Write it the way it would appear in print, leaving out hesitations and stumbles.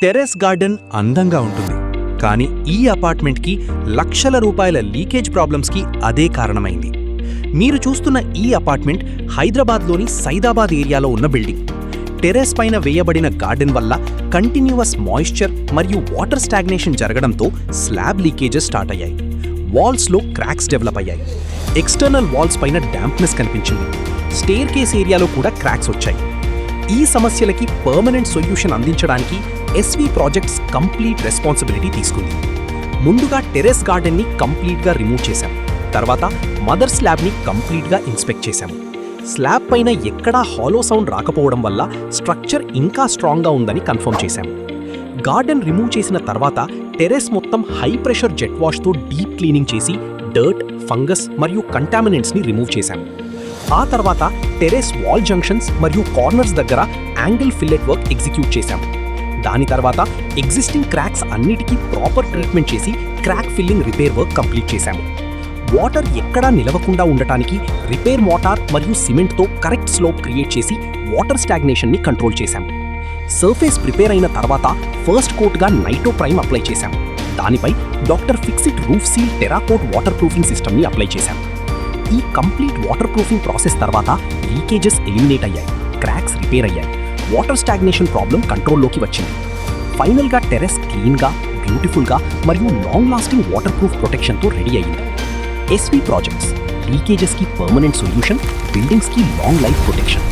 Terrace garden అందంగా ఉంటుంది, కానీ ఈ అపార్ట్మెంట్కి లక్షల రూపాయల లీకేజ్ ప్రాబ్లమ్స్కి అదే కారణమైంది. మీరు చూస్తున్న ఈ అపార్ట్మెంట్ హైదరాబాద్లోని సైదాబాద్ ఏరియాలో ఉన్న బిల్డింగ్. టెర్రస్ పైన వేయబడిన గార్డెన్ వల్ల కంటిన్యూవస్ మాయిశ్చర్ మరియు వాటర్ స్టాగ్నేషన్ జరగడంతో స్లాబ్ లీకేజెస్ స్టార్ట్ అయ్యాయి. వాల్స్లో క్రాక్స్ డెవలప్ అయ్యాయి. ఎక్స్టర్నల్ వాల్స్ పైన డాంప్నెస్ కనిపించింది. స్టేర్ కేస్ ఏరియాలో కూడా క్రాక్స్ వచ్చాయి. ఈ సమస్యలకి పర్మనెంట్ సొల్యూషన్ అందించడానికి ఎస్వి ప్రాజెక్ట్స్ కంప్లీట్ రెస్పాన్సిబిలిటీ తీసుకుంది. ముందుగా టెర్రస్ గార్డెన్ని కంప్లీట్గా రిమూవ్ చేశాం. తర్వాత మదర్ స్లాబ్ని కంప్లీట్గా ఇన్స్పెక్ట్ చేశాము. స్లాబ్ పైన ఎక్కడా హాలో సౌండ్ రాకపోవడం వల్ల స్ట్రక్చర్ ఇంకా స్ట్రాంగ్గా ఉందని కన్ఫర్మ్ చేశాము. గార్డెన్ రిమూవ్ చేసిన తర్వాత టెర్రస్ మొత్తం హై ప్రెషర్ జెట్ వాష్తో డీప్ క్లీనింగ్ చేసి డర్ట్, ఫంగస్ మరియు కంటామినెంట్స్ని రిమూవ్ చేశాము. ఆ తర్వాత టెర్రస్ వాల్ జంక్షన్స్ మరియు కార్నర్స్ దగ్గర యాంగిల్ ఫిల్లెట్ వర్క్ ఎగ్జిక్యూట్ చేశాము. దాని తర్వాత ఎగ్జిస్టింగ్ క్రాక్స్ అన్నిటికీ ప్రాపర్ ట్రీట్మెంట్ చేసి crack filling repair work complete చేశాము. వాటర్ ఎక్కడా నిలవకుండా ఉండటానికి రిపేర్ మోటార్ మరియు సిమెంట్తో కరెక్ట్ స్లోప్ క్రియేట్ చేసి వాటర్ స్టాగ్నేషన్ని కంట్రోల్ చేశాము. సర్ఫేస్ ప్రిపేర్ అయిన తర్వాత ఫస్ట్ కోట్గా నైటో ప్రైమ్ అప్లై చేశాము. దానిపై doctor Fixit roof seal Terracoat water proofing సిస్టమ్ని అప్లై చేశాము. ఈ కంప్లీట్ వాటర్ ప్రూఫింగ్ ప్రాసెస్ తర్వాత లీకేజెస్ ఎలిమినేట్ అయ్యాయి, క్రాక్స్ రిపేర్ అయ్యాయి, వాటర్ స్టాగ్నేషన్ ప్రాబ్లం కంట్రోల్లోకి వచ్చింది. ఫైనల్గా టెర్రస్ క్లీన్గా, బ్యూటిఫుల్గా మరియు లాంగ్ లాస్టింగ్ వాటర్ ప్రూఫ్ ప్రొటెక్షన్తో రెడీ అయ్యింది. ఎస్వి ప్రాజెక్ట్స్ లీకేజెస్కి పర్మనెంట్ సొల్యూషన్, బిల్డింగ్స్కి లాంగ్ లైఫ్ ప్రొటెక్షన్.